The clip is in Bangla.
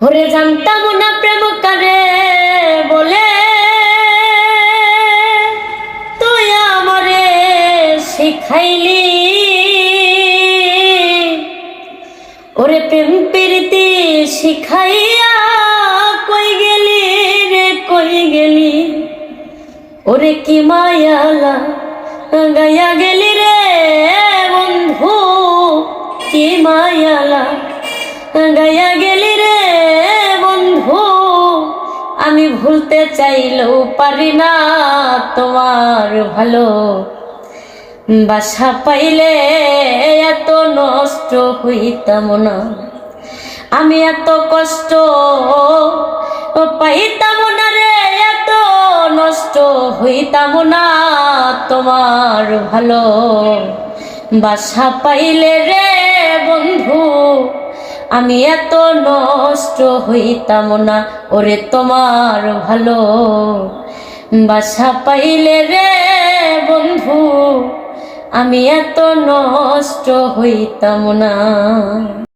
ওরে জানতাম না প্রেম কারে বলে, তুই আমারে শিখাইলি। ওরে প্রেম প্রীতি শিখাইয়া কই গেলি রে কই গেলি। ওরে কি মায়ালা গায়া গেলি রে বন্ধু, কি মায়ালা গায়া গেলি রে বন্ধু। আমি ভুলতে চাইলেও পারি না তোমার ভালো বাসা পাইলে এত নষ্ট হইতাম না। আমি এত কষ্ট পাইতাম না রে, এত নষ্ট হইতাম না তোমার ভালো বাসা পাইলে রে বন্ধু। আমি এত নষ্ট হইতাম না ওরে তোমার ভালো বাসা পাইলে রে বন্ধু। আমি এত নষ্ট হইতাম না।